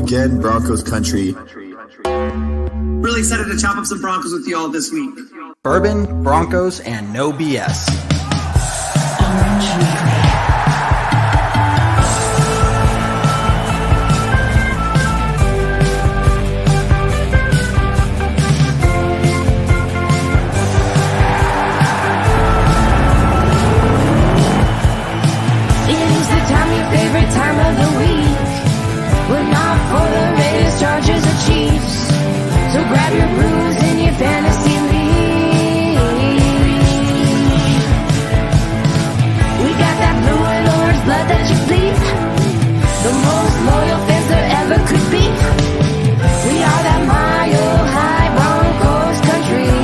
again, Broncos country. Really excited to chop up some Broncos with you all this week. Bourbon, Broncos, and no BS. Favorite time of the week. We're not for the Raiders, Chargers, or Chiefs. So grab your brews in your fantasy league. We got that blue and orange blood that you bleed. The most loyal fans there ever could be. We are that mile high Broncos country.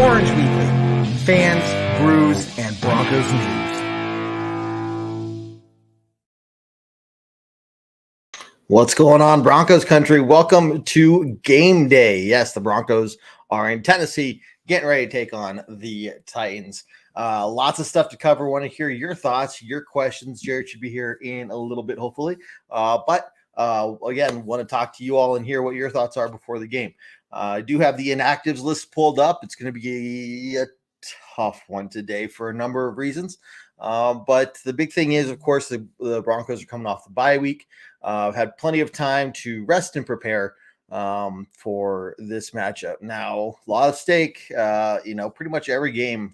Orange Weekly, fans, brews, and Broncos news. What's going on, Broncos country? Welcome to game day. Yes, the Broncos are in Tennessee, getting ready to take on the Titans. Lots of stuff to cover. Want to hear your thoughts, your questions. Jared should be here in a little bit, hopefully. But again, want to talk to you all and hear what your thoughts are before the game. I do have the inactives list pulled up. It's going to be a tough one today for a number of reasons. But the big thing is, of course, the Broncos are coming off the bye week. Had plenty of time to rest and prepare for this matchup. Now, a lot of stake. Pretty much every game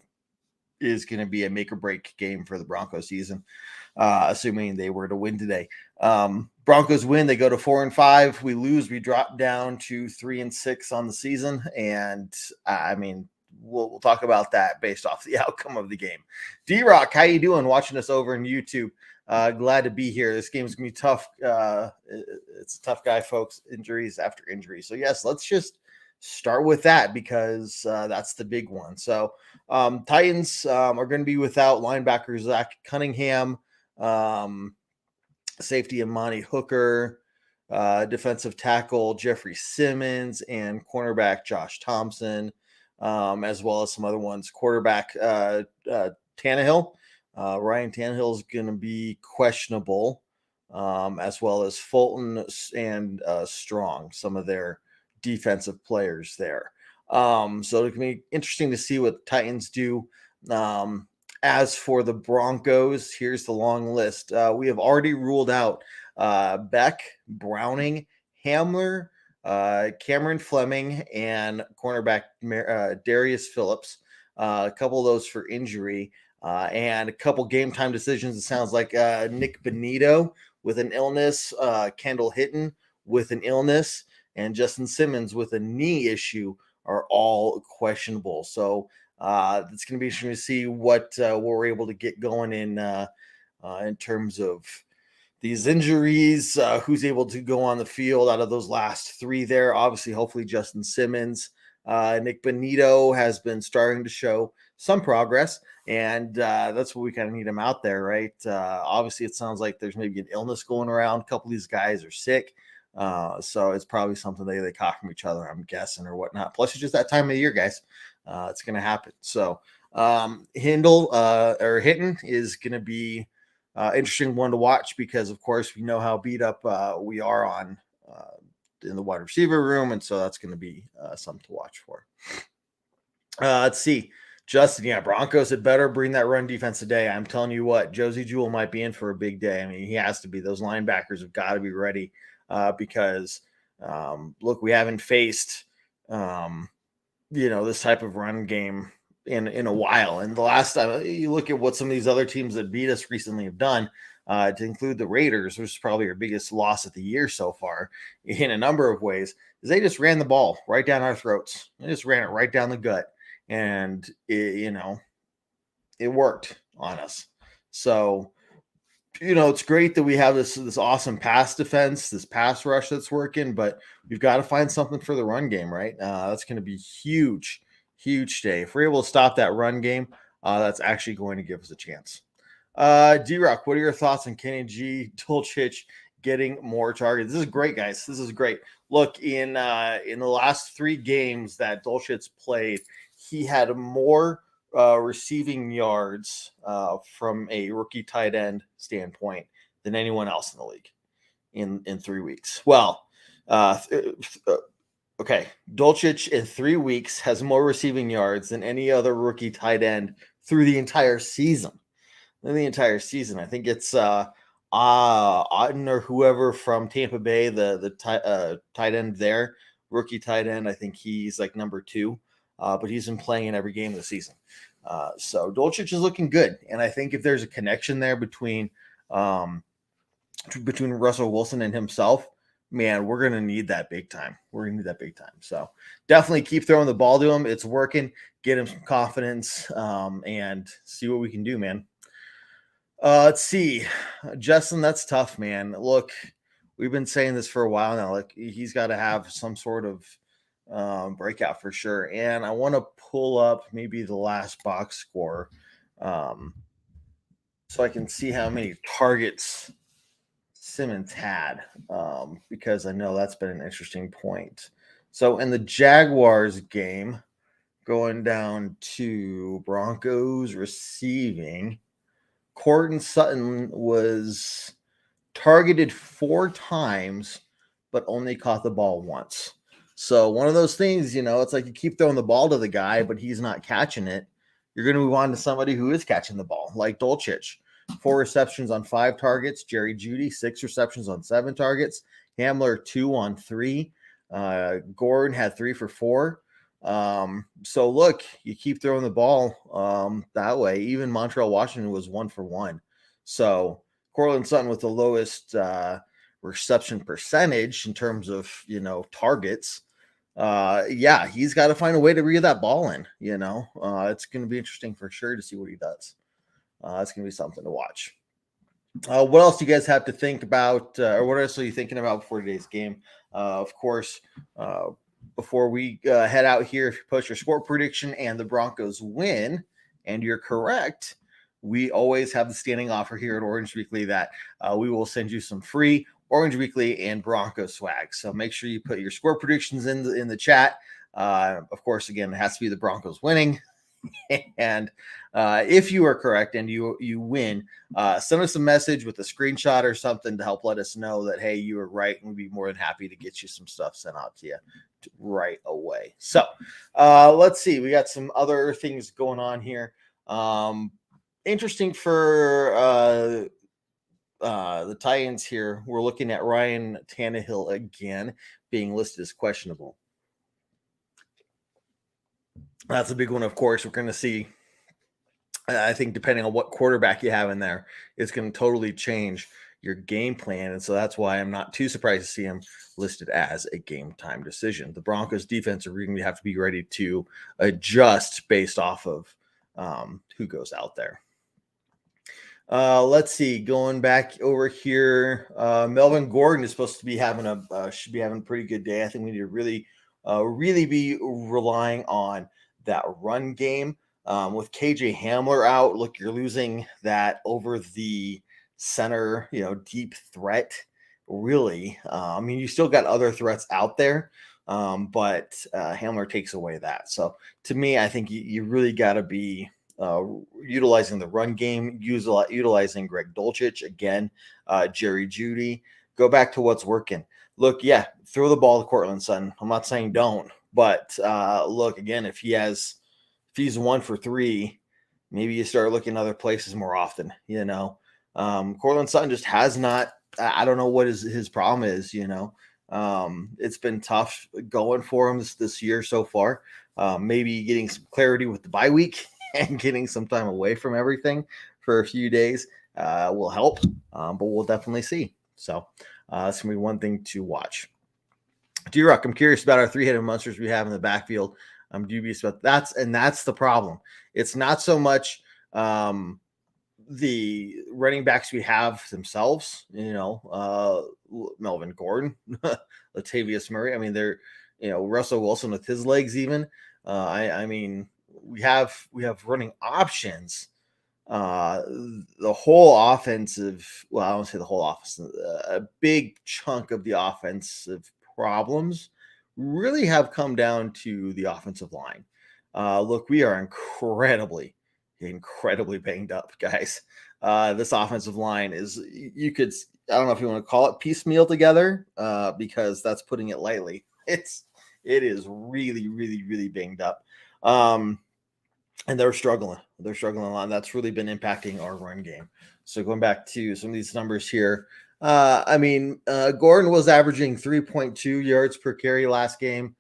is going to be a make or break game for the Broncos season, assuming they were to win today. Broncos win, they go to 4-5. We lose, we drop down to 3-6 on the season. And we'll talk about that based off the outcome of the game. D-Rock, how you doing? Watching us over on YouTube. Glad to be here. This game's gonna be tough. It's a tough guy, folks. Injuries after injuries. So yes, let's just start with that because that's the big one. So Titans are going to be without linebacker Zach Cunningham, safety Amani Hooker, defensive tackle Jeffrey Simmons, and cornerback Josh Thompson, as well as some other ones. Quarterback Tannehill. Ryan Tannehill is going to be questionable, as well as Fulton and Strong, some of their defensive players there. So it can be interesting to see what the Titans do. As for the Broncos, here's the long list. We have already ruled out Beck, Browning, Hamler, Cameron Fleming, and cornerback Darius Phillips. A couple of those for injury, and a couple game time decisions. It sounds like Nick Benito with an illness, Kendall Hinton with an illness, and Justin Simmons with a knee issue are all questionable. So it's going to be interesting to see what we're able to get going in terms of these injuries, who's able to go on the field out of those last three there. Obviously, hopefully Justin Simmons. Nick Benito has been starting to show some progress, and that's what we kind of need him out there, right? Obviously, it sounds like there's maybe an illness going around. A couple of these guys are sick. So it's probably something they caught from each other, I'm guessing, or whatnot. Plus, it's just that time of year, guys. It's going to happen. So Hinton is going to be interesting one to watch because, of course, we know how beat up we are on in the wide receiver room, and so that's going to be something to watch for. Let's see. Justin, yeah, Broncos had better bring that run defense today. I'm telling you what, Josie Jewell might be in for a big day. I mean, he has to be. Those linebackers have got to be ready because, look, we haven't faced, this type of run game in a while. And the last time you look at what some of these other teams that beat us recently have done, to include the Raiders, which is probably our biggest loss of the year so far in a number of ways, is they just ran the ball right down our throats. They just ran it right down the gut. And, it worked on us. So, it's great that we have this awesome pass defense, this pass rush that's working, but we've got to find something for the run game, right? That's going to be huge today. If we're able to stop that run game, that's actually going to give us a chance. D-Rock, what are your thoughts on Kenny G, Dulcich getting more targets? This is great, guys. This is great. Look, in the last 3 games that Dulcich played, he had more receiving yards from a rookie tight end standpoint than anyone else in the league in 3 weeks. Well, okay, Dulcich in 3 weeks has more receiving yards than any other rookie tight end through the entire season. I think it's Otten or whoever from Tampa Bay, the tight end there, rookie tight end. I think he's like number 2, but he's been playing in every game of the season. So Dulcich is looking good, and I think if there's a connection there between Russell Wilson and himself, man, we're gonna need that big time. So definitely keep throwing the ball to him. It's working. Get him some confidence, and see what we can do, man. Let's see, Justin. That's tough, man. Look, we've been saying this for a while now. Like, he's got to have some sort of breakout for sure. And I want to pull up maybe the last box score, so I can see how many targets Simmons had, because I know that's been an interesting point. So in the Jaguars game, going down to Broncos receiving, Courtland Sutton was targeted 4 times, but only caught the ball once. So one of those things, it's like you keep throwing the ball to the guy, but he's not catching it. You're going to move on to somebody who is catching the ball, like Dulcich. 4 receptions on 5 targets. Jerry Jeudy, 6 receptions on 7 targets. Hamler, 2 on 3. Gordon had 3 for 4. So look, you keep throwing the ball that way. Even Montreal Washington was 1 for 1. So Courtland Sutton with the lowest reception percentage in terms of targets. He's got to find a way to reel that ball in. It's going to be interesting for sure to see what he does. It's going to be something to watch. What else do you guys have to think about, or what else are you thinking about before today's game? Of course, before we head out here, if you post your score prediction and the Broncos win, and you're correct, we always have the standing offer here at Orange Weekly that we will send you some free Orange Weekly and Broncos swag. So make sure you put your score predictions in the chat. Of course, again, it has to be the Broncos winning. And if you are correct and you win, send us a message with a screenshot or something to help let us know that, hey, you were right, and we'd be more than happy to get you some stuff sent out to you right away. So let's see. We got some other things going on here. Interesting for the Titans here. We're looking at Ryan Tannehill again being listed as questionable. That's a big one, of course. We're going to see, I think, depending on what quarterback you have in there, it's going to totally change your game plan. And so that's why I'm not too surprised to see him listed as a game time decision. The Broncos defense are going to have to be ready to adjust based off of who goes out there. Let's see, going back over here, Melvin Gordon is supposed to be having should be having a pretty good day. I think we need to really be relying on that run game. With KJ Hamler out, look, you're losing that over the center, deep threat, really. You still got other threats out there, but Hamler takes away that. So to me, I think you really got to be utilizing the run game, utilizing Greg Dulcich again, Jerry Jeudy. Go back to what's working. Look, throw the ball to Courtland Sutton. I'm not saying don't, but look, again, if he's 1 for 3, maybe you start looking other places more often. Courtland Sutton just has not. I don't know what his problem is. It's been tough going for him this year so far. Maybe getting some clarity with the bye week and getting some time away from everything for a few days will help, but we'll definitely see. So that's going to be one thing to watch. D-Rock, I'm curious about our 3-headed monsters we have in the backfield. I'm dubious about that's the problem. It's not so much The running backs we have themselves, Melvin Gordon, Latavius Murray. I mean, they're, Russell Wilson with his legs even. I mean, we have running options. The whole offensive, well, I don't say the whole offense, a big chunk of the offensive problems really have come down to the offensive line. Look, we are incredibly banged up, guys. This offensive line is, I don't know if you want to call it piecemeal together, because that's putting it lightly. It is really banged up. And they're struggling. They're struggling a lot. And that's really been impacting our run game. So going back to some of these numbers here, Gordon was averaging 3.2 yards per carry last game.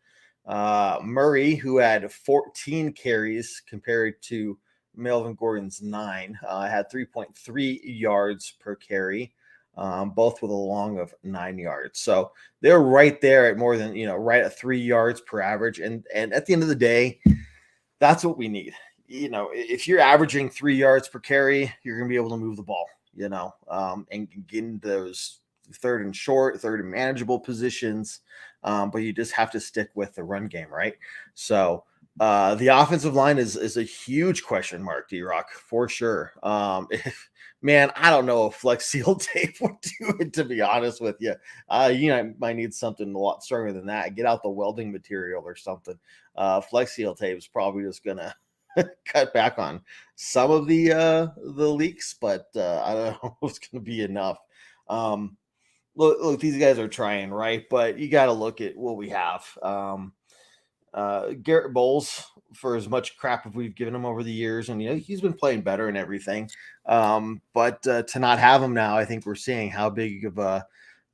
Murray, who had 14 carries compared to Melvin Gordon's 9, had 3.3 yards per carry, both with a long of 9 yards. So they're right there at more than, right at 3 yards per average. And at the end of the day, that's what we need. If you're averaging 3 yards per carry, you're going to be able to move the ball, and get in those third and short, third and manageable positions. But you just have to stick with the run game, right? So the offensive line is a huge question mark, D-Rock, for sure. Man, I don't know if Flex Seal tape would do it, to be honest with you. Might need something a lot stronger than that. Get out the welding material or something. Flex Seal tape is probably just going to cut back on some of the leaks, but I don't know if it's going to be enough. Look, these guys are trying, right? But you got to look at what we have. Garrett Bowles, for as much crap as we've given him over the years, and he's been playing better and everything. But to not have him now, I think we're seeing how big of a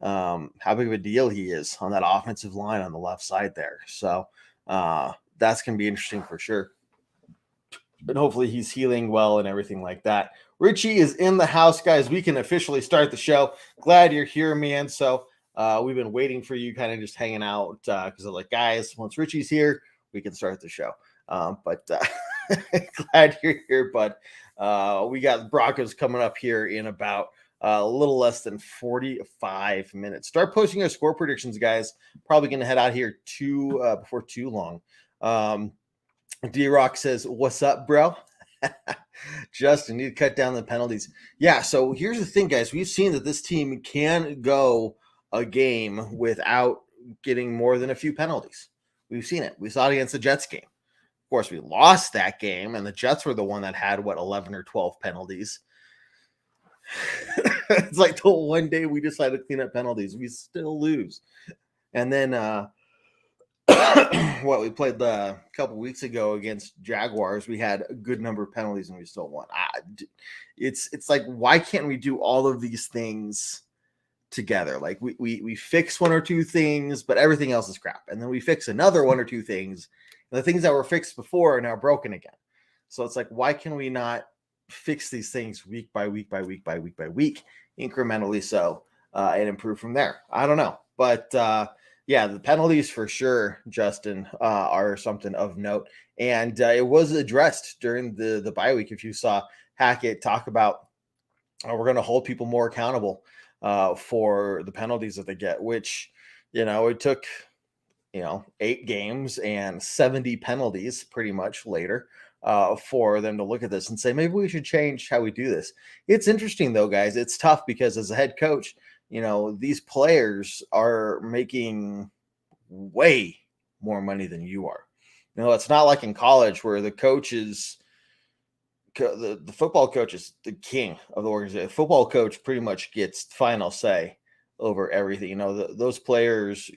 deal he is on that offensive line on the left side there. So that's going to be interesting for sure. And hopefully he's healing well and everything like that. Richie is in the house, guys. We can officially start the show. Glad you're here, man. So we've been waiting for you, kind of just hanging out, because I'm like, guys, once Richie's here, we can start the show. But glad you're here, bud. We got Broncos coming up here in about a little less than 45 minutes. Start posting your score predictions, guys. Probably going to head out here before too long. D-Rock says, what's up, bro? Justin, need to cut down the penalties. Yeah, so here's the thing, guys. We've seen that this team can go a game without getting more than a few penalties. We've seen it. We saw it against the Jets game. Of course, we lost that game, and the Jets were the one that had, 11 or 12 penalties. It's like the one day we decided to clean up penalties, we still lose. And then we played a couple weeks ago against Jaguars. We had a good number of penalties and we still won. It's like, why can't we do all of these things together? Like we fix one or two things, but everything else is crap. And then we fix another one or two things, and the things that were fixed before are now broken again. So it's like, why can we not fix these things week by week, incrementally so, and improve from there? I don't know. But yeah, the penalties for sure, Justin, are something of note. And it was addressed during the bye week. If you saw Hackett talk about, we're going to hold people more accountable for the penalties that they get, which, it took, 8 games and 70 penalties pretty much later for them to look at this and say, maybe we should change how we do this. It's interesting, though, guys. It's tough because as a head coach, these players are making way more money than you are. It's not like in college where the coach is the football coach is the king of the organization. The football coach pretty much gets final say over everything. Those players,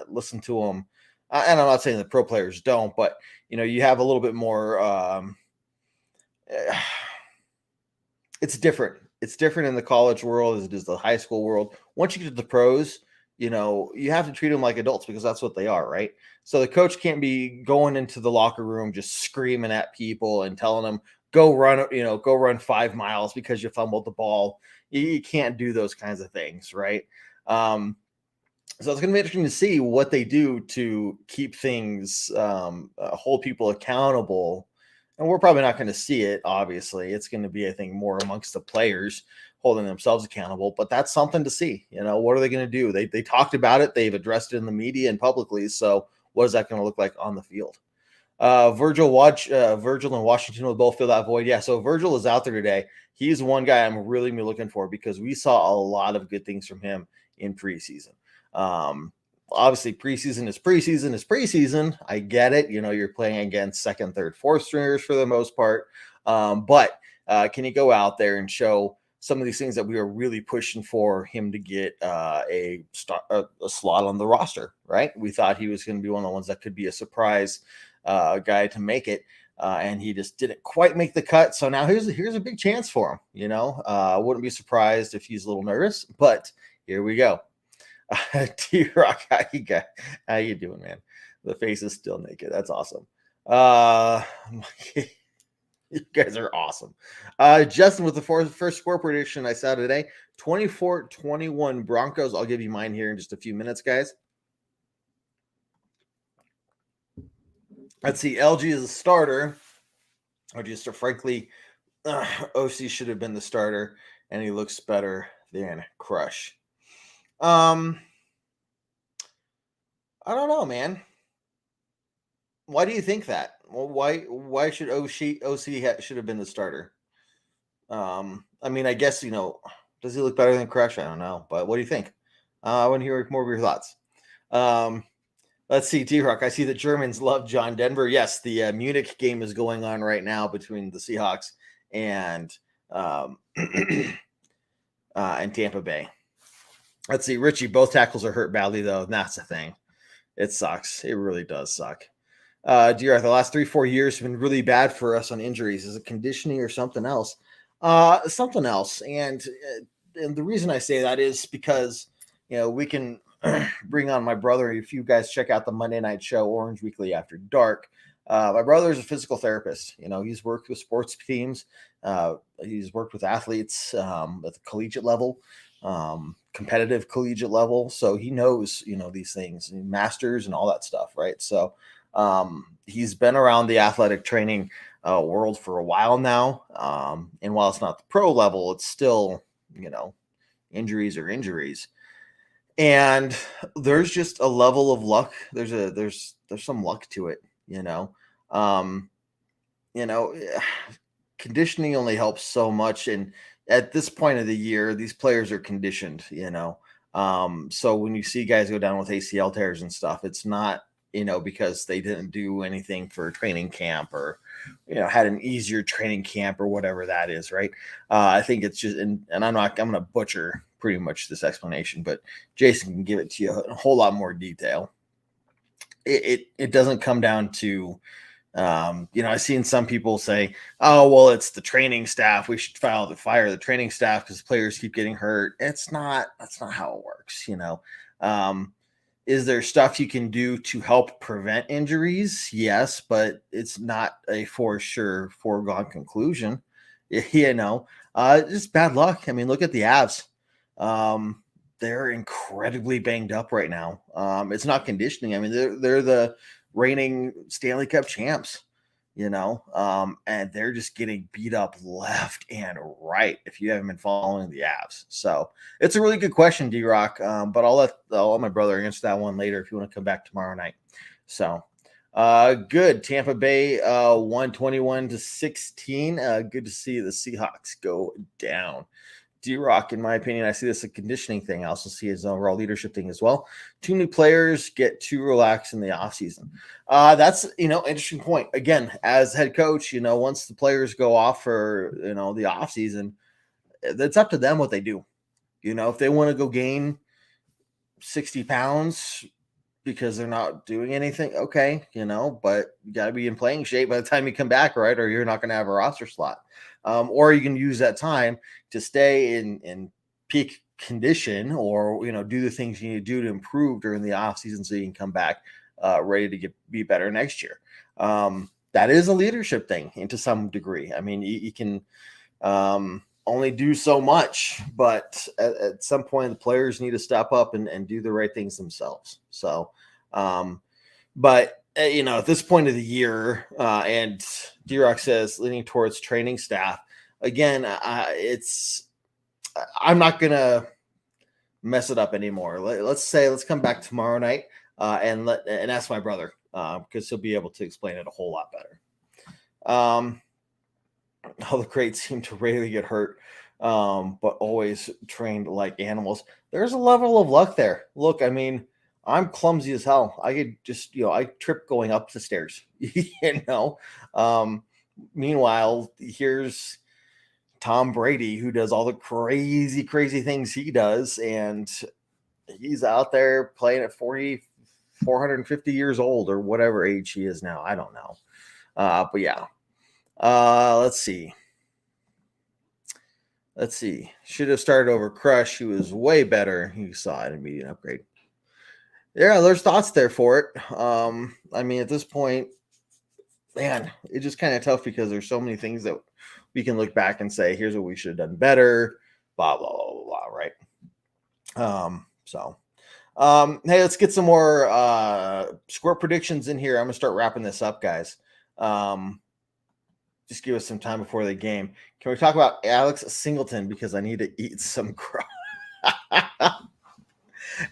listen to them. And I'm not saying the pro players don't, but you have a little bit more. It's different. It's different in the college world as it is the high school world. Once you get to the pros, you have to treat them like adults because that's what they are, right? So the coach can't be going into the locker room just screaming at people and telling them, go run 5 miles because you fumbled the ball. You can't do those kinds of things, right? So it's going to be interesting to see what they do to keep things, hold people accountable And we're probably not going to see it, obviously. It's going to be, I think, more amongst the players holding themselves accountable. But that's something to see. What are they going to do? They talked about it. They've addressed it in the media and publicly. So what is that going to look like on the field? Virgil and Washington will both fill that void. Yeah, so Virgil is out there today. He's one guy I'm really looking for because we saw a lot of good things from him in preseason. Obviously, preseason is preseason. I get it. You're playing against second, third, fourth stringers for the most part. But can you go out there and show some of these things that we were really pushing for him to get a slot on the roster, right? We thought he was going to be one of the ones that could be a surprise guy to make it. And he just didn't quite make the cut. So now here's a big chance for him. I wouldn't be surprised if he's a little nervous, but here we go. T-Rock, how you doing, man? The face is still naked. That's awesome. You guys are awesome. Justin with the first score prediction I saw today, 24-21 Broncos. I'll give you mine here in just a few minutes, guys. Let's see. LG is a starter. Or just frankly, OC should have been the starter, and he looks better than Crush. I don't know, man. Why do you think that? Well, why should OC should have been the starter? I mean, I guess, does he look better than Crush? I don't know, but what do you think? I want to hear more of your thoughts. Let's see, T-Rock. I see the Germans love John Denver. Yes, the Munich game is going on right now between the Seahawks and Tampa Bay. Let's see, Richie. Both tackles are hurt badly, though. And that's the thing. It sucks. It really does suck. D-Rock, the last 3-4 years have been really bad for us on injuries. Is it conditioning or something else? Something else. And the reason I say that is because, we can bring on my brother. If you guys check out the Monday night show, Orange Weekly After Dark, my brother is a physical therapist. He's worked with sports teams. He's worked with athletes at the collegiate level, competitive collegiate level. So he knows, these things, and masters and all that stuff. Right. So he's been around the athletic training world for a while now. And while it's not the pro level, it's still, injuries are injuries. And there's just a level of luck. There's some luck to it, conditioning only helps so much. And at this point of the year, these players are conditioned, so when you see guys go down with ACL tears and stuff, it's not, because they didn't do anything for training camp or, had an easier training camp or whatever that is. Right. I think it's just, and I'm going to butcher pretty much this explanation, but Jason can give it to you in a whole lot more detail. It doesn't come down to, I've seen some people say, oh, well, it's the training staff. We should fire the training staff because players keep getting hurt. That's not how it works. Is there stuff you can do to help prevent injuries? Yes, but it's not a for sure foregone conclusion. Just bad luck. I mean, look at the Avs. They're incredibly banged up right now. It's not conditioning. I mean, they're the reigning Stanley Cup champs, and they're just getting beat up left and right if you haven't been following the Avs. So it's a really good question, D-Rock, but I'll let my brother answer that one later if you want to come back tomorrow night. So good. Tampa Bay 121-16. Good to see the Seahawks go down. D-Rock, in my opinion, I see this as a conditioning thing. I also see it as an overall leadership thing as well. Too many players get too relaxed in the offseason. That's, interesting point. Again, as head coach, once the players go off for, the offseason, it's up to them what they do. If they want to go gain 60 pounds because they're not doing anything, okay, but you got to be in playing shape by the time you come back, right? Or you're not going to have a roster slot. Or you can use that time to stay in peak condition or, do the things you need to do to improve during the off season so you can come back ready to be better next year. That is a leadership thing to some degree. I mean, you can only do so much, but at some point the players need to step up and do the right things themselves. So, but at this point of the year, and D-Rock says leaning towards training staff. Again, I'm not going to mess it up anymore. Let's come back tomorrow night and ask my brother because he'll be able to explain it a whole lot better. All the greats seem to rarely get hurt, but always trained like animals. There's a level of luck there. Look, I mean, I'm clumsy as hell. I could just, I trip going up the stairs, Meanwhile, here's Tom Brady, who does all the crazy, crazy things he does, and he's out there playing at 450 years old or whatever age he is now. I don't know. But yeah. Let's see. Should have started over Crush. He was way better. He saw an immediate upgrade. Yeah, there's thoughts there for it. I mean, at this point, man, it's just kind of tough because there's so many things that we can look back and say, here's what we should have done better, blah, blah, blah, blah, blah, right? Hey, let's get some more score predictions in here. I'm going to start wrapping this up, guys. Just give us some time before the game. Can we talk about Alex Singleton? Because I need to eat some crap.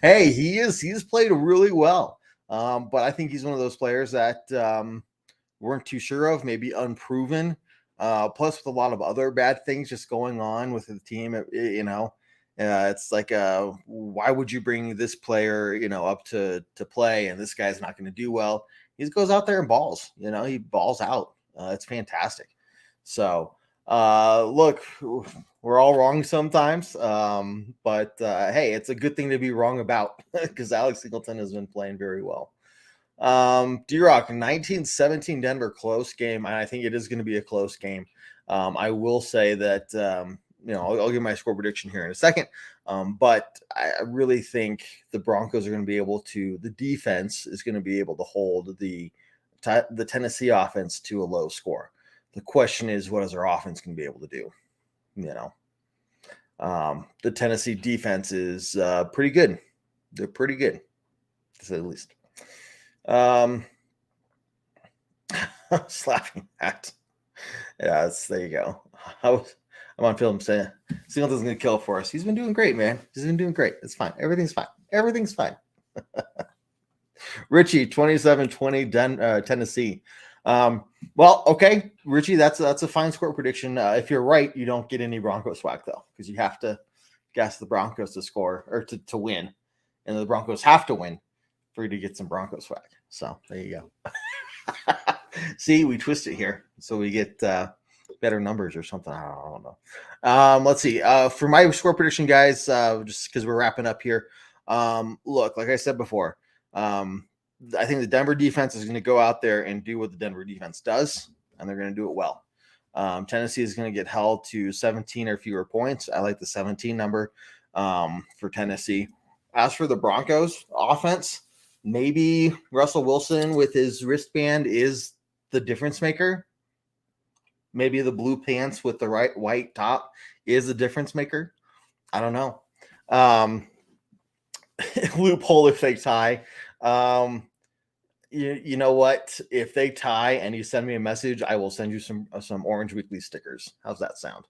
Hey, he's played really well. But I think he's one of those players that weren't too sure of, maybe unproven. Plus with a lot of other bad things just going on with the team, it's like, why would you bring this player, up to play and this guy's not going to do well? He just goes out there and balls, he balls out. It's fantastic. So, look, we're all wrong sometimes. But hey, it's a good thing to be wrong about because Alex Singleton has been playing very well. D-Rock, 1917 Denver, close game. I think it is going to be a close game. I will say that, I'll give my score prediction here in a second. But I really think the Broncos are going to be able to, the defense is going to be able to hold the Tennessee offense to a low score. The question is, what is our offense going to be able to do? The Tennessee defense is pretty good. They're pretty good, to say the least. I was laughing at. Yeah, there you go. I'm on film saying Singleton's going to kill for us. He's been doing great, man. He's been doing great. It's fine. Everything's fine. Everything's fine. Richie, 27-20 Tennessee. Well, okay, Richie, that's a fine score prediction. If you're right, you don't get any Broncos swag though, because you have to guess the Broncos to score or to win, and the Broncos have to win for you to get some Broncos swag. So there you go. See, we twist it here so we get better numbers or something. I don't know. Let's see. For my score prediction, guys, just because we're wrapping up here. Look, like I said before, I think the Denver defense is going to go out there and do what the Denver defense does, and they're going to do it well. Tennessee is going to get held to 17 or fewer points. I like the 17 number for Tennessee. As for the Broncos offense, maybe Russell Wilson with his wristband is the difference maker. Maybe the blue pants with the right white top is the difference maker. I don't know. Loophole if they tie. You know what? If they tie and you send me a message, I will send you some Orange Weekly stickers. How's that sound?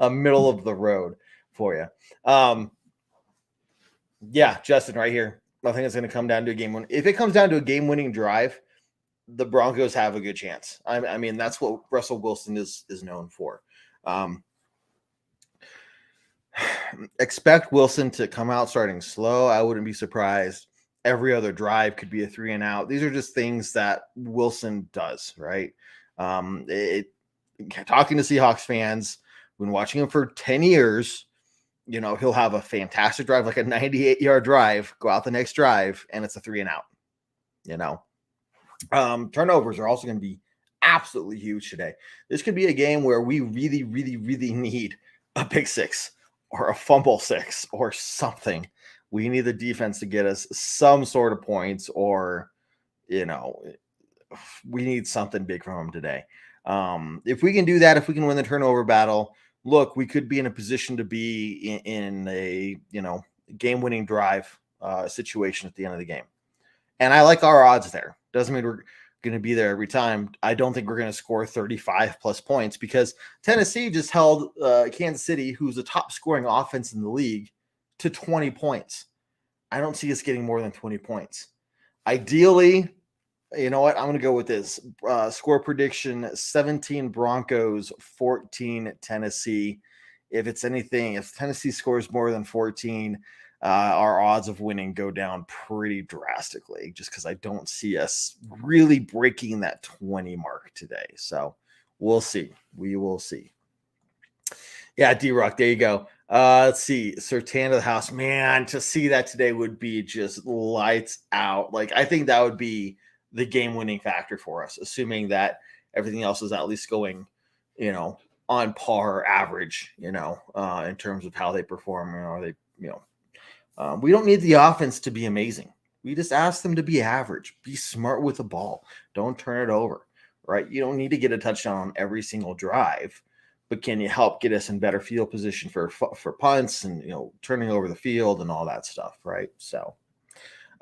A middle of the road for you. Yeah, Justin, right here. I think it's going to come down to a game win. If it comes down to a game-winning drive, the Broncos have a good chance. I mean, that's what Russell Wilson is known for. Expect Wilson to come out starting slow. I wouldn't be surprised. Every other drive could be a 3-and-out. These are just things that Wilson does, right? Talking to Seahawks fans, been watching him for 10 years, he'll have a fantastic drive, like a 98-yard drive, go out the next drive, and it's a 3-and-out, Turnovers are also going to be absolutely huge today. This could be a game where we really, really, really need a pick six or a fumble six or something. We need the defense to get us some sort of points, or, we need something big from them today. If we can do that, if we can win the turnover battle, look, we could be in a position to be in a, game-winning drive situation at the end of the game. And I like our odds there. Doesn't mean we're going to be there every time. I don't think we're going to score 35 plus points because Tennessee just held Kansas City, who's the top scoring offense in the league, to 20 points. I don't see us getting more than 20 points. Ideally, you know what? I'm going to go with this score prediction: 17 Broncos, 14 Tennessee. If it's anything, if Tennessee scores more than 14, our odds of winning go down pretty drastically just because I don't see us really breaking that 20 mark today. So we'll see. We will see. Yeah, D-Rock, there you go. Let's see. Sertan of the house. Man, to see that today would be just lights out. Like, I think that would be the game-winning factor for us, assuming that everything else is at least going, on par average, in terms of how they perform, we don't need the offense to be amazing. We just ask them to be average, be smart with the ball. Don't turn it over, right? You don't need to get a touchdown on every single drive, but can you help get us in better field position for punts and, turning over the field and all that stuff, right? So,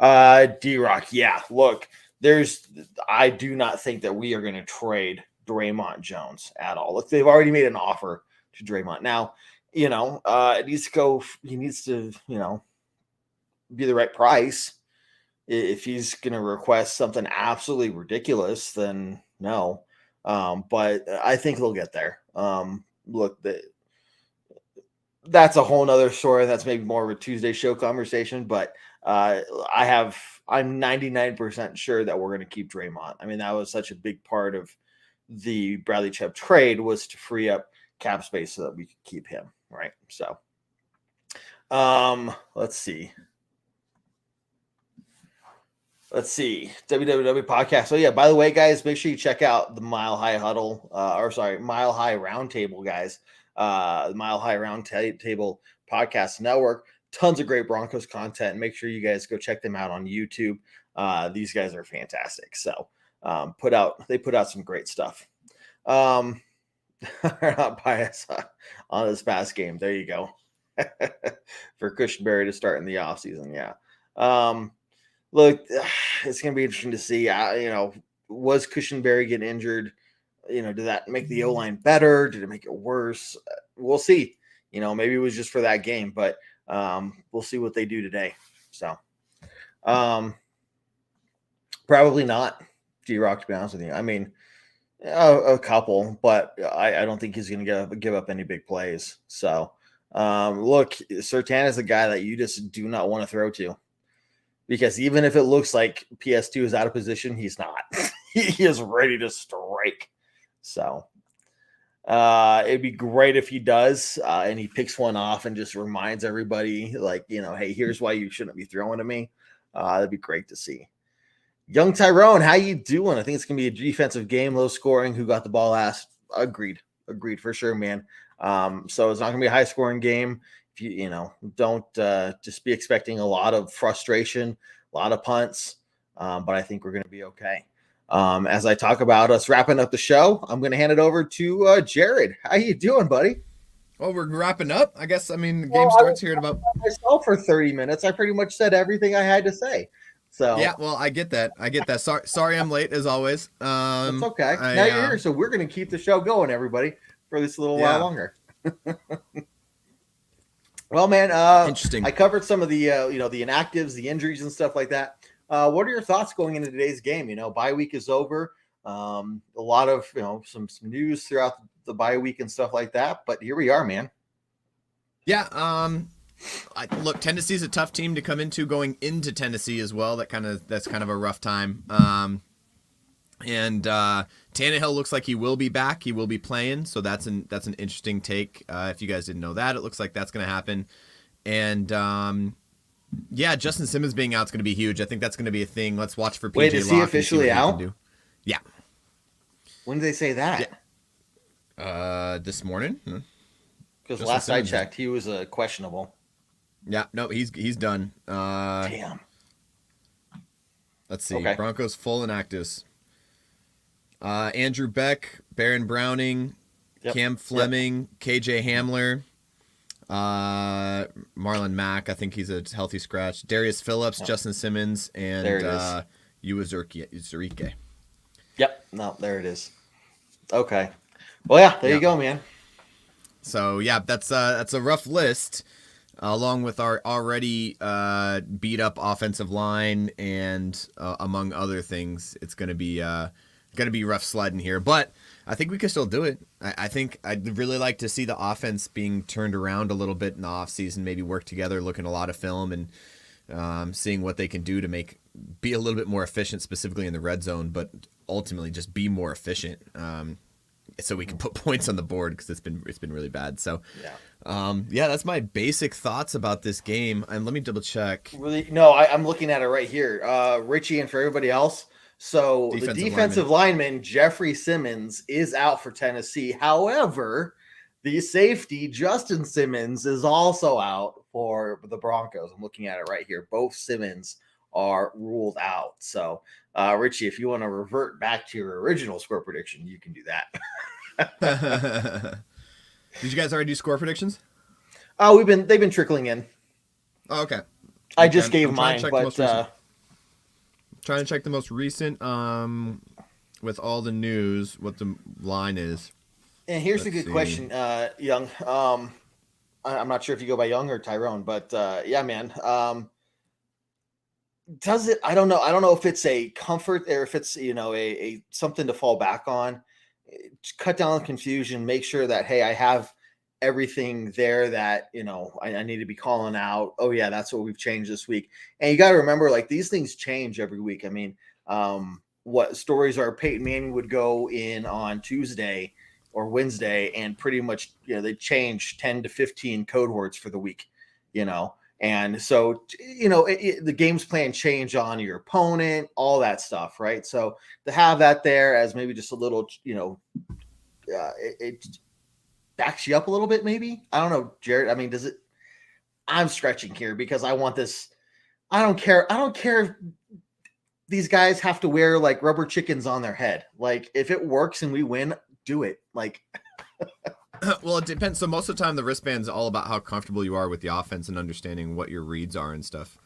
D-Rock, yeah, look, I do not think that we are going to trade Draymond Jones at all. Look, they've already made an offer to Draymond. Now, it needs to go, he needs to, be the right price. If he's going to request something absolutely ridiculous, then no. But I think they'll get there. Look, that's a whole nother story. That's maybe more of a Tuesday show conversation, but I'm 99% sure that we're going to keep Draymond. I mean, that was such a big part of the Bradley Chubb trade, was to free up cap space so that we could keep him, right? So, let's see. WWW podcast. So yeah, by the way, guys, make sure you check out the Mile High Huddle, Mile High Roundtable, guys. The Mile High Roundtable podcast network. Tons of great Broncos content. Make sure you guys go check them out on YouTube. These guys are fantastic. So they put out some great stuff. Not bias on this past game. There you go. For Cushenberry to start in the offseason. Yeah. Look, it's going to be interesting to see. Was Cushenberry getting injured? Did that make the O-line better? Did it make it worse? We'll see. Maybe it was just for that game, but we'll see what they do today. So, probably not, D-Rock, to be honest with you. I mean, a couple, but I don't think he's going to give up any big plays. So, look, Sertan is a guy that you just do not want to throw to. Because even if it looks like PS2 is out of position, he's not. He is ready to strike. So it'd be great if he does, and he picks one off and just reminds everybody, like, hey, here's why you shouldn't be throwing to me. That'd be great to see. Young Tyrone, how you doing? I think it's going to be a defensive game, low scoring. Who got the ball last? Agreed for sure, man. So it's not going to be a high scoring game. Don't just be expecting a lot of frustration, a lot of punts, but I think we're going to be okay. As I talk about us wrapping up the show, I'm going to hand it over to Jared. How you doing, buddy? Well, we're wrapping up. I guess, the game starts here in about... myself for 30 minutes. I pretty much said everything I had to say. So yeah, well, I get that. Sorry I'm late, as always. It's okay. Now you're here, so we're going to keep the show going, everybody, for this little while longer. Well, man, interesting. I covered some of the, the inactives, the injuries and stuff like that. What are your thoughts going into today's game? Bye week is over. A lot of, some news throughout the bye week and stuff like that. But here we are, man. Yeah. Look, Tennessee's a tough team to come into going into Tennessee as well. That's kind of a rough time. And Tannehill looks like he will be back. He will be playing, so that's an interesting take. If you guys didn't know that, it looks like that's going to happen. And Justin Simmons being out is going to be huge. I think that's going to be a thing. Let's watch for PJ Locke. Wait, is he officially out? Yeah. When did they say that? Yeah. This morning. Because last I checked, he was questionable. Yeah, no, he's done. Damn. Let's see. Okay. Broncos full inactives. Andrew Beck, Baron Browning, Cam Fleming, KJ Hamler, Marlon Mack. I think he's a healthy scratch. Darius Phillips, Justin Simmons, and Uwazurike. Yep. No, there it is. Okay. Well, yeah, there you go, man. So yeah, that's a rough list, along with our already beat up offensive line and among other things. It's gonna be rough sledding here, but I think we can still do it. I think I'd really like to see the offense being turned around a little bit in the offseason, maybe work together, looking a lot of film and seeing what they can do to be a little bit more efficient, specifically in the red zone, but ultimately just be more efficient. So we can put points on the board, because it's been really bad. So, that's my basic thoughts about this game. And let me double check. Really, no, I'm looking at it right here. Richie, and for everybody else. So the defensive lineman Jeffrey Simmons is out for Tennessee. However, the safety Justin Simmons is also out for the Broncos. I'm looking at it right here. Both Simmons are ruled out. So, Richie, if you want to revert back to your original score prediction, you can do that. Did you guys already do score predictions? Oh, they've been trickling in. Oh, okay. I just gave mine, but trying to check the most recent with all the news, what the line is. And here's a good question, Young. I'm not sure if you go by Young or Tyrone, but yeah, man. Does it? I don't know. I don't know if it's a comfort or if it's a something to fall back on. Cut down the confusion. Make sure that I have everything there that I need to be calling out. Oh yeah, that's what we've changed this week. And you got to remember, like, these things change every week. I mean, what stories are Peyton Manning would go in on Tuesday or Wednesday, and pretty much they change 10 to 15 code words for the week. And so, the game's plan change on your opponent, all that stuff, right? So to have that there as maybe just a little, it backs you up a little bit, maybe. I don't know, Jared. I mean, I'm stretching here because I want this. I don't care if these guys have to wear like rubber chickens on their head. Like, if it works and we win, do it. Like, well, it depends. So most of the time, the wristband's all about how comfortable you are with the offense and understanding what your reads are and stuff.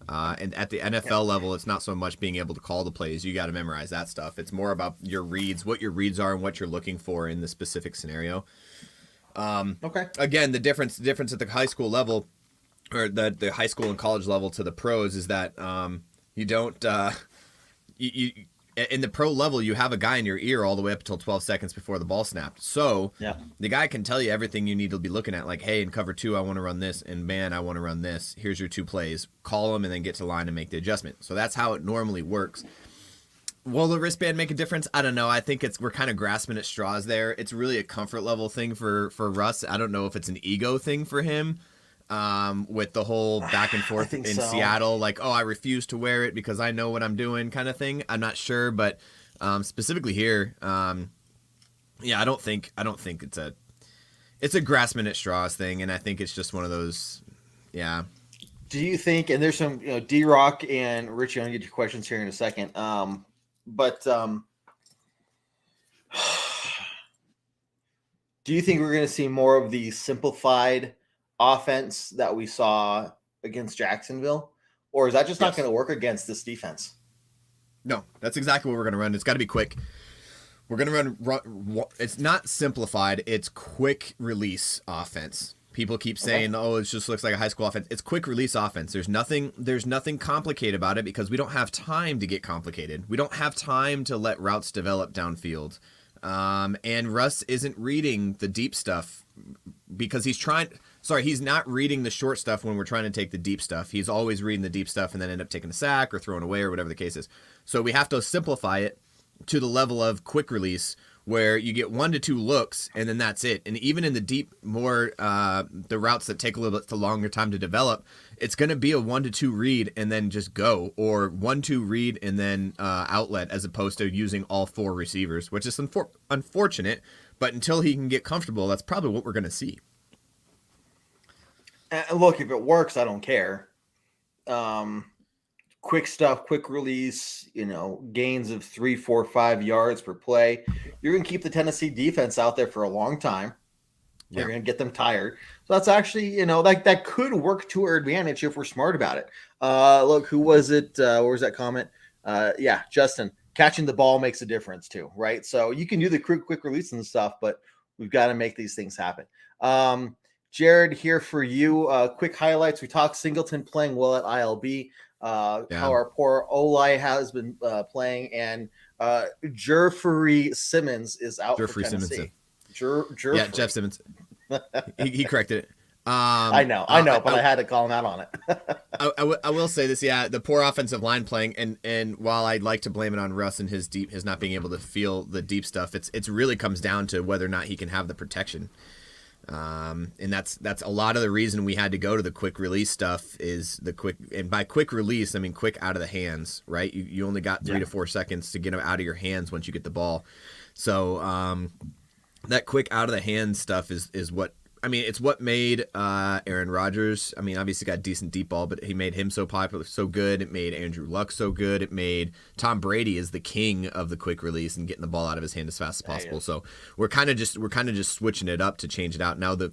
And at the NFL level, it's not so much being able to call the plays. You got to memorize that stuff. It's more about your reads, what your reads are, and what you're looking for in the specific scenario. Okay. Again, the difference at the high school level, or the high school and college level to the pros, is that you don't you in the pro level, you have a guy in your ear all the way up until 12 seconds before the ball snapped. So the guy can tell you everything you need to be looking at. Like, hey, in cover 2, I want to run this, and man, I want to run this. Here's your 2 plays. Call them and then get to line and make the adjustment. So that's how it normally works. Will the wristband make a difference? I don't know. I think we're kind of grasping at straws there. It's really a comfort level thing for Russ. I don't know if it's an ego thing for him. With the whole back and forth in Seattle, like, oh, I refuse to wear it because I know what I'm doing kind of thing. I'm not sure, but specifically here, I don't think it's a grasping at straws thing, and I think it's just one of those, yeah. Do you think, and there's some, D-Rock and Richie, I'm going to get your questions here in a second, but do you think we're going to see more of the simplified offense that we saw against Jacksonville, or is that just not going to work against this defense? No, that's exactly what we're going to run. It's got to be quick. We're going to run. It's not simplified. It's quick release offense. People keep saying, "Oh, it just looks like a high school offense." It's quick release offense. There's nothing complicated about it because we don't have time to get complicated. We don't have time to let routes develop downfield. And Russ isn't reading the deep stuff because he's not reading the short stuff when we're trying to take the deep stuff. He's always reading the deep stuff and then end up taking a sack or throwing away or whatever the case is. So we have to simplify it to the level of quick release where you get 1 to 2 looks and then that's it. And even in the deep, more the routes that take a little bit longer time to develop, it's going to be a 1 to 2 read and then just go, or 1-2 read and then outlet, as opposed to using all 4 receivers, which is unfortunate. But until he can get comfortable, that's probably what we're going to see. And look, if it works, I don't care. Quick stuff, quick release, gains of 3, 4, 5 yards per play. You're going to keep the Tennessee defense out there for a long time. You're going to get them tired. So that's actually, that could work to our advantage if we're smart about it. Look, who was it? What was that comment? Justin. catching the ball makes a difference too, right? So you can do the quick release and stuff, but we've got to make these things happen. Jared, here for you. Quick highlights. We talked Singleton playing well at ILB. How our poor Oli has been playing, and Jeffrey Simmons is out for Tennessee. Yeah, Jeff Simmons. he corrected it. I know, but I had to call him out on it. I will say this, yeah, the poor offensive line playing, and while I'd like to blame it on Russ and his not being able to feel the deep stuff, it's really comes down to whether or not he can have the protection. And that's a lot of the reason we had to go to the quick release stuff is the quick, and by quick release I mean quick out of the hands, right? You only got 3 to 4 seconds to get them out of your hands once you get the ball. So that quick out of the hands stuff is what, I mean, it's what made Aaron Rodgers. I mean, obviously got decent deep ball, but he made him so popular, so good. It made Andrew Luck so good. It made Tom Brady is the king of the quick release and getting the ball out of his hand as fast as possible. So we're kind of just switching it up to change it out. Now the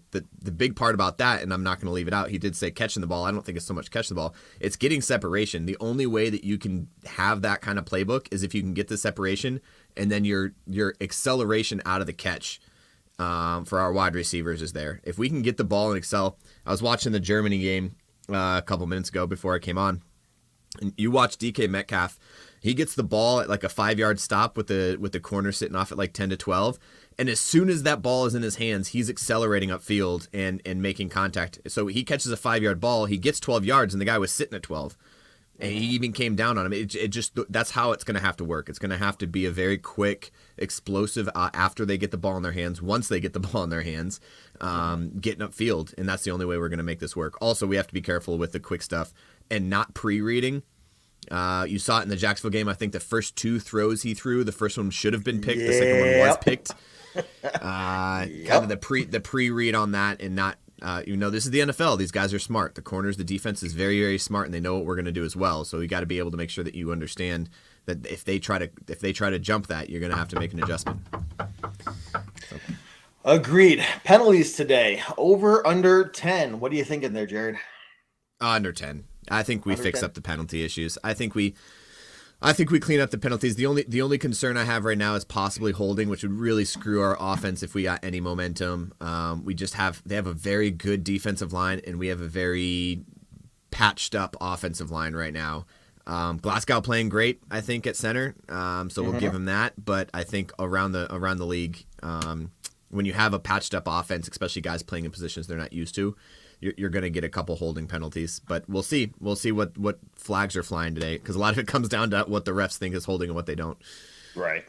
big part about that, and I'm not going to leave it out. He did say catching the ball. I don't think it's so much catching the ball. It's getting separation. The only way that you can have that kind of playbook is if you can get the separation and then your acceleration out of the catch. For our wide receivers is there. If we can get the ball and excel. I was watching the Germany game a couple minutes ago before I came on. And you watch DK Metcalf. He gets the ball at like a 5-yard stop with the corner sitting off at like 10 to 12. And as soon as that ball is in his hands, he's accelerating upfield and making contact. So he catches a 5-yard ball. He gets 12 yards and the guy was sitting at 12. And he even came down on him. It just, that's how it's going to have to work. It's going to have to be a very quick, explosive after they get the ball in their hands. Once they get the ball in their hands, getting upfield, and that's the only way we're going to make this work. Also, we have to be careful with the quick stuff and not pre-reading. You saw it in the Jacksonville game. I think the first 2 throws he threw, the first one should have been picked. The second one was picked. Kind of the pre-read on that, and not. This is the NFL. These guys are smart. The corners, the defense is very, very smart, and they know what we're going to do as well. So you got to be able to make sure that you understand that if they try to jump that, you're going to have to make an adjustment. So. Agreed. Penalties today. Over under 10. What are you thinking there, Jared? Under 10. I think we fix up the penalty issues. I think we clean up the penalties. The only concern I have right now is possibly holding, which would really screw our offense if we got any momentum. They have a very good defensive line, and we have a very patched up offensive line right now. Glasgow playing great, I think, at center. So we'll give him that. But I think around the league, when you have a patched up offense, especially guys playing in positions they're not used to, you're going to get a couple holding penalties, but we'll see. We'll see what flags are flying today, because a lot of it comes down to what the refs think is holding and what they don't. Right.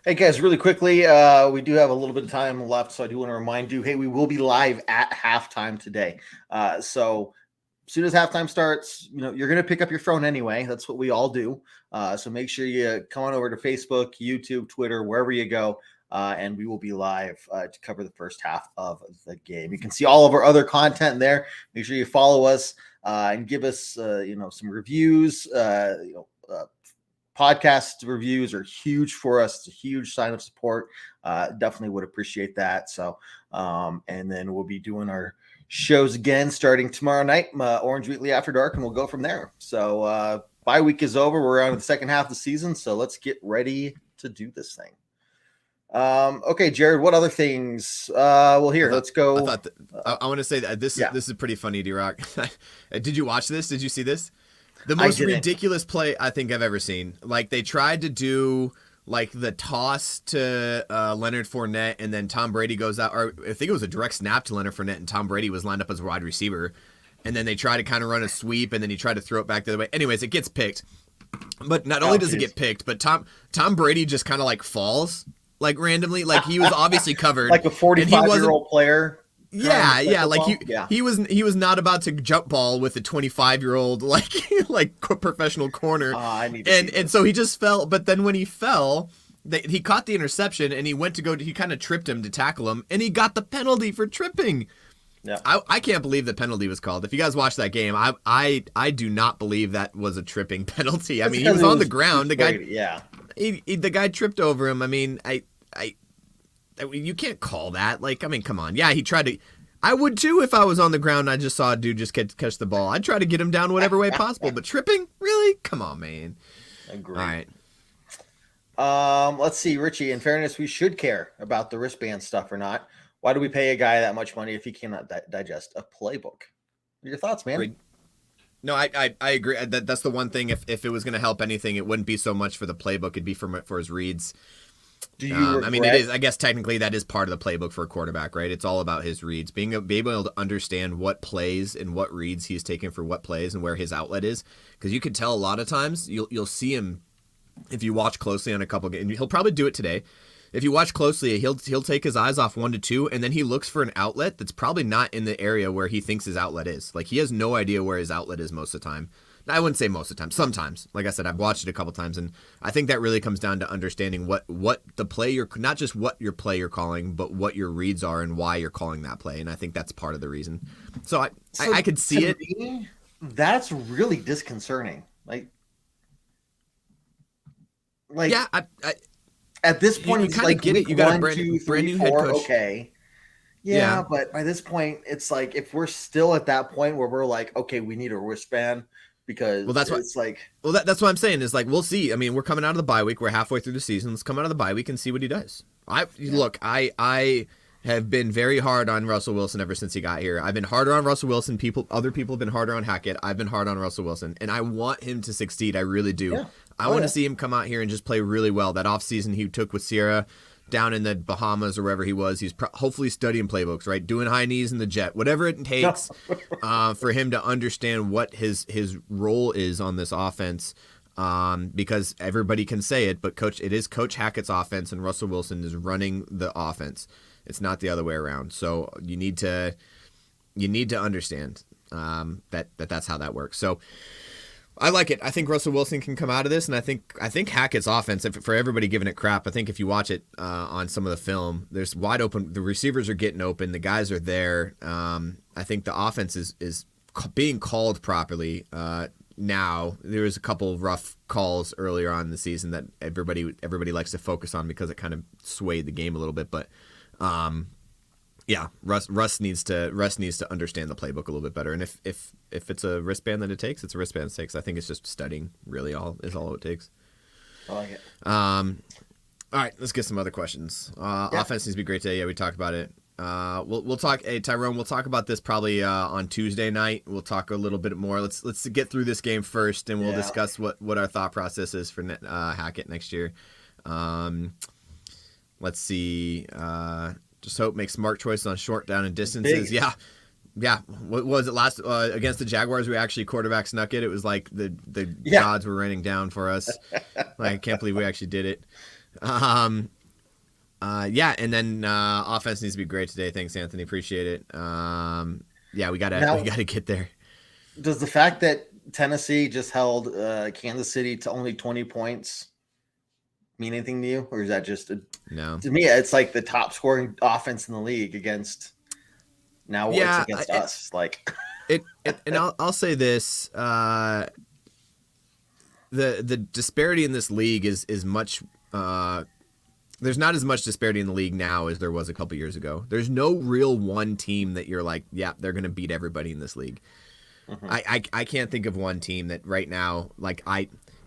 Hey, guys, really quickly, we do have a little bit of time left, so I do want to remind you, hey, we will be live at halftime today. So as soon as halftime starts, you're going to pick up your phone anyway. That's what we all do. So make sure you come on over to Facebook, YouTube, Twitter, wherever you go. And we will be live to cover the first half of the game. You can see all of our other content there. Make sure you follow us and give us, some reviews. Podcast reviews are huge for us. It's a huge sign of support. Definitely would appreciate that. So, and then we'll be doing our shows again starting tomorrow night, Orange Weekly After Dark, and we'll go from there. So, bye week is over. We're on the second half of the season, so let's get ready to do this thing. Okay, Jared, what other things? Let's go. I want to say that this is pretty funny, D-Rock. Did you watch this? Did you see this? The most ridiculous play I think I've ever seen. Like, they tried to do like the toss to Leonard Fournette, and then Tom Brady goes out, or I think it was a direct snap to Leonard Fournette, and Tom Brady was lined up as a wide receiver, and then they try to kind of run a sweep, and then he tried to throw it back the other way. Anyways, it gets picked. But not only does it get picked, but Tom Brady just kind of like falls. Like randomly, like he was obviously covered, like a 45-year-old player. Yeah. He was not about to jump ball with a 25-year-old like professional corner. And so he just fell. But then when he fell, he caught the interception and he went to go. He kind of tripped him to tackle him, and he got the penalty for tripping. Yeah, I can't believe the penalty was called. If you guys watched that game, I do not believe that was a tripping penalty. I mean, he was on the ground. The guy, the guy tripped over him. I mean, you can't call that. Like, I mean, come on. Yeah, he tried to. I would too if I was on the ground and I just saw a dude just catch the ball. I'd try to get him down whatever way possible. But tripping? Really? Come on, man. Agreed. All right. Let's see, Richie. In fairness, we should care about the wristband stuff or not. Why do we pay a guy that much money if he cannot digest a playbook? What are your thoughts, man? Right. No, I agree. That's the one thing. If it was going to help anything, it wouldn't be so much for the playbook. It'd be for his reads. Do you? I mean, it is. I guess technically that is part of the playbook for a quarterback, right? It's all about his reads, being able to understand what plays and what reads he's taking for what plays and where his outlet is. Because you can tell a lot of times you'll see him if you watch closely on a couple games. He'll probably do it today. If you watch closely, he'll take his eyes off 1 to 2, and then he looks for an outlet that's probably not in the area where he thinks his outlet is. Like, he has no idea where his outlet is most of the time. I wouldn't say most of the time. Sometimes, like I said, I've watched it a couple times, and I think that really comes down to understanding what the play you're, not just what your play you're calling, but what your reads are and why you're calling that play. And I think that's part of the reason. So I could see it. Me, that's really disconcerting. Like yeah, at this point, you it's kind of like get it. You got a brand new head coach. Okay. Yeah, but by this point, it's like if we're still at that point where we're like, okay, we need a wristband because that's what I'm saying is like we'll see. I mean, we're coming out of the bye week. We're halfway through the season. Let's come out of the bye week and see what he does. Look, I have been very hard on Russell Wilson ever since he got here. I've been harder on Russell Wilson. Other people have been harder on Hackett. I've been hard on Russell Wilson, and I want him to succeed. I really do. Yeah. I want to see him come out here and just play really well. That offseason he took with Sierra down in the Bahamas or wherever he was, he's hopefully studying playbooks, right? Doing high knees in the jet, whatever it takes for him to understand what his role is on this offense. Because everybody can say it, but it is Coach Hackett's offense, and Russell Wilson is running the offense. It's not the other way around. So you need to understand that's how that works. So I like it. I think Russell Wilson can come out of this, and I think Hackett's offense, for everybody giving it crap, I think if you watch it on some of the film, there's wide open. The receivers are getting open. The guys are there. I think the offense is being called properly. Now there was a couple of rough calls earlier on in the season that everybody likes to focus on because it kind of swayed the game a little bit, but. Yeah, Russ needs to understand the playbook a little bit better, and if it's a wristband that it takes, it's a wristband that it takes. I think it's just studying really all it takes. I like it. All right, let's get some other questions. Offense needs to be great today. Yeah, we talked about it. We'll talk. Hey, Tyrone, we'll talk about this probably on Tuesday night. We'll talk a little bit more. Let's get through this game first, and we'll discuss what our thought process is for Hackett next year. Let's see. Just hope make smart choices on short down and distances. Yeah. What was it last against the Jaguars? We actually quarterback snuck it. It was like the gods were raining down for us. I can't believe we actually did it. And then offense needs to be great today. Thanks, Anthony. Appreciate it. We gotta get there. Does the fact that Tennessee just held Kansas City to only 20 points mean anything to you, or is that just no? To me, it's like the top scoring offense in the league against us. Like and I'll say this: the disparity in this league is much. There's not as much disparity in the league now as there was a couple years ago. There's no real one team that you're like, yeah, they're going to beat everybody in this league. Mm-hmm. I can't think of one team that right now,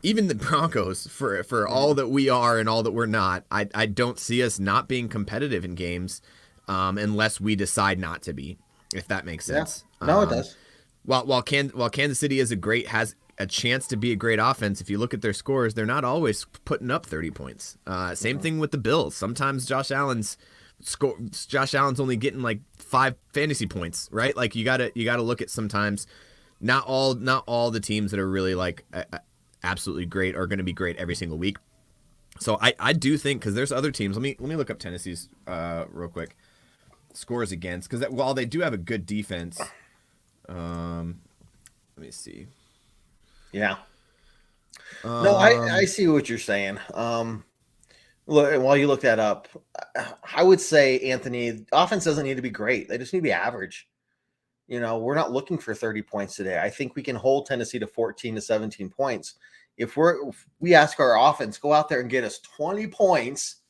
even the Broncos, for all that we are and all that we're not, I don't see us not being competitive in games unless we decide not to be, if that makes sense. Yeah. No, it does. While Kansas City has a chance to be a great offense, if you look at their scores, they're not always putting up 30 points. Same thing with the Bills. Sometimes Josh Allen's only getting like 5 fantasy points, right? Like you gotta look at sometimes. Not all the teams that are really like absolutely great are going to be great every single week. So I do think, because there's other teams. Let me look up Tennessee's real quick scores against, because while they do have a good defense, let me see. Yeah. No, I see what you're saying. Look, while you look that up, I would say, Anthony, offense doesn't need to be great. They just need to be average. We're not looking for 30 points today. I think we can hold Tennessee to 14 to 17 points. If we ask our offense, go out there and get us 20 points,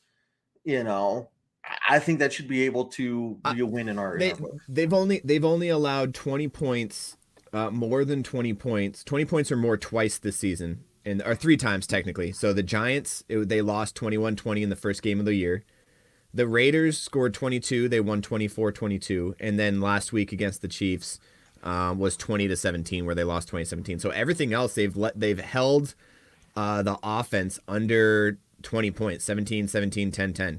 I think that should be able to be a win in our book. They've only allowed 20 points, more than 20 points. 20 points or more twice this season. or 3 times technically. So the Giants, they lost 21-20 in the first game of the year. The Raiders scored 22. They won 24-22. And then last week against the Chiefs was 20-17, where they lost 20-17. So everything else, they've held the offense under 20 points, 17-17, 10-10.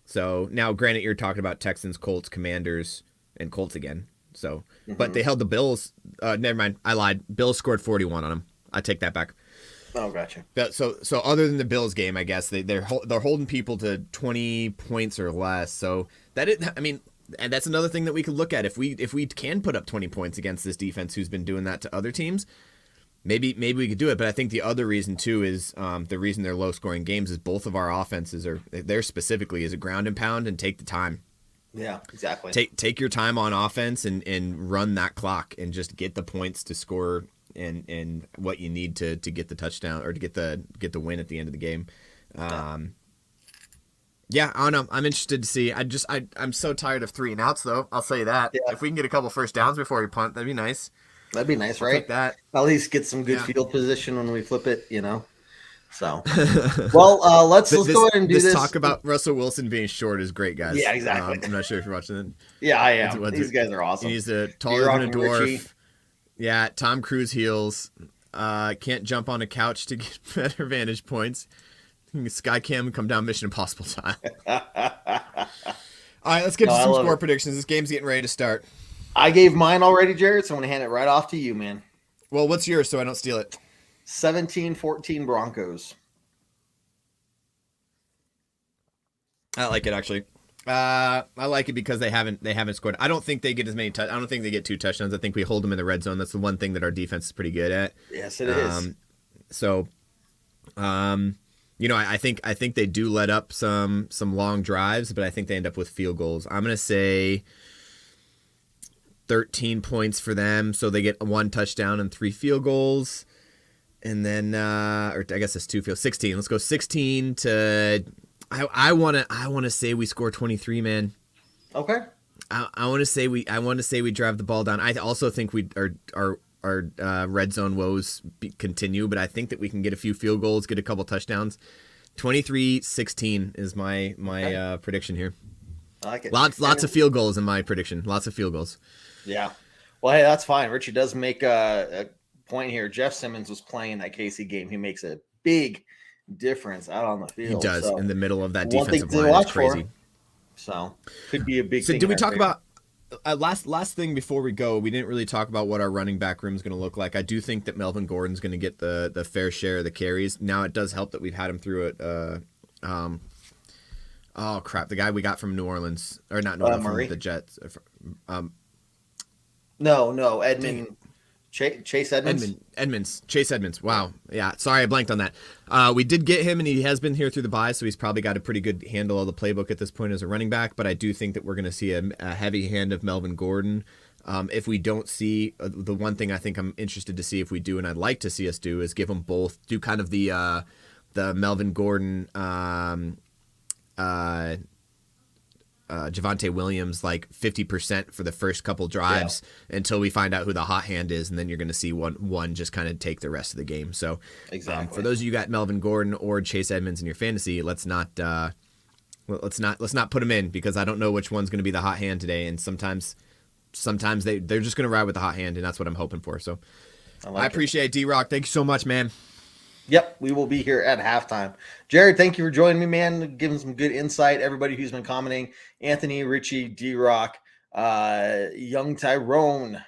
So now, granted, you're talking about Texans, Colts, Commanders, and Colts again. So, but they held the Bills. Never mind, I lied. Bills scored 41 on them. I take that back. Oh, gotcha. So other than the Bills game, I guess they're holding people to 20 points or less. So and that's another thing that we could look at. If we can put up 20 points against this defense, who's been doing that to other teams, maybe we could do it. But I think the other reason too is the reason they're low scoring games is both of our offenses they're specifically is a ground and pound and take the time. Yeah, exactly. Take your time on offense and run that clock and just get the points to score and what you need to get the touchdown or to get the win at the end of the game. Yeah, I don't know. I'm interested to see. I'm so tired of 3 and outs though. I'll say that. Yeah. If we can get a couple first downs before we punt, that'd be nice. That'd be nice, right? That. At least get some good field position when we flip it, So, well, let's go ahead and do this. Talk about Russell Wilson being short is great, guys. Yeah, exactly. I'm not sure if you're watching it. Yeah, I am. These guys are awesome. He's taller than a dwarf. Richie. Yeah, Tom Cruise heels. Can't jump on a couch to get better vantage points. Skycam come down Mission Impossible style. All right, let's get to some score predictions. This game's getting ready to start. I gave mine already, Jared, so I'm going to hand it right off to you, man. Well, what's yours so I don't steal it? 17-14 Broncos. I like it, actually. I like it because they haven't scored. I don't think they get as many I don't think they get 2 touchdowns. I think we hold them in the red zone. That's the one thing that our defense is pretty good at. Yes, it is. So, I think they do let up some long drives, but I think they end up with field goals. I'm gonna say 13 points for them, so they get 1 touchdown and 3 field goals, and then or I guess it's 2 field 16. Let's go 16 to. I want to say we score 23, man. Okay. I want to say we drive the ball down. I also think our red zone woes continue, but I think that we can get a few field goals, get a couple touchdowns. 23-16 is my prediction here. I like it. Lots of field goals in my prediction. Lots of field goals. Yeah. Well, hey, that's fine. Richie does make a point here. Jeff Simmons was playing that KC game. He makes a big difference out on the field. He does in the middle of that one defensive thing to line. watch It's crazy. For. So could be a big. So thing did we talk about last thing before we go? We didn't really talk about what our running back room is going to look like. I do think that Melvin Gordon's going to get the fair share of the carries. Now it does help that we've had him through it. Oh crap! The guy we got from New Orleans, or not New Orleans, from the Jets. No, Edmund. Chase Edmonds? Chase Edmonds. Wow. Yeah. Sorry, I blanked on that. We did get him, and he has been here through the bye, so he's probably got a pretty good handle of the playbook at this point as a running back. But I do think that we're going to see a heavy hand of Melvin Gordon. If we don't see the one thing I think I'm interested to see if we do, and I'd like to see us do, is give them both, do kind of the Melvin Gordon, Javonte Williams, like 50% for the first couple drives until we find out who the hot hand is, and then you're going to see one just kind of take the rest of the game. So, exactly. For those of you who got Melvin Gordon or Chase Edmonds in your fantasy, let's not put them in, because I don't know which one's going to be the hot hand today, and sometimes they're just going to ride with the hot hand, and that's what I'm hoping for. So, I appreciate it, D-Rock. Thank you so much, man. Yep, we will be here at halftime. Jared, thank you for joining me, man. Giving some good insight. Everybody who's been commenting, Anthony, Richie, D-Rock, young Tyrone.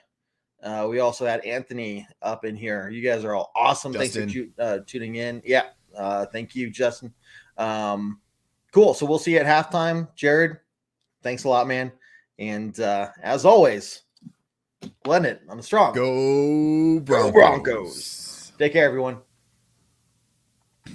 We also had Anthony up in here. You guys are all awesome. Justin. Thanks for tuning in. Yeah, thank you, Justin. Cool. So we'll see you at halftime. Jared, thanks a lot, man. And as always, blend it on the strong. Go Broncos. Go Broncos. Take care, everyone.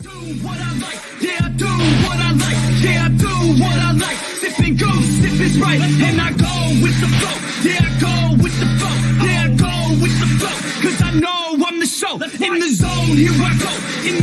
Do what I like, yeah, I do what I like, yeah, I do what I like. Sip and go, sip is right, and I go with the flow, yeah, I go with the flow, yeah, I go with the flow, cause I know I'm the show. In the zone, here I go, in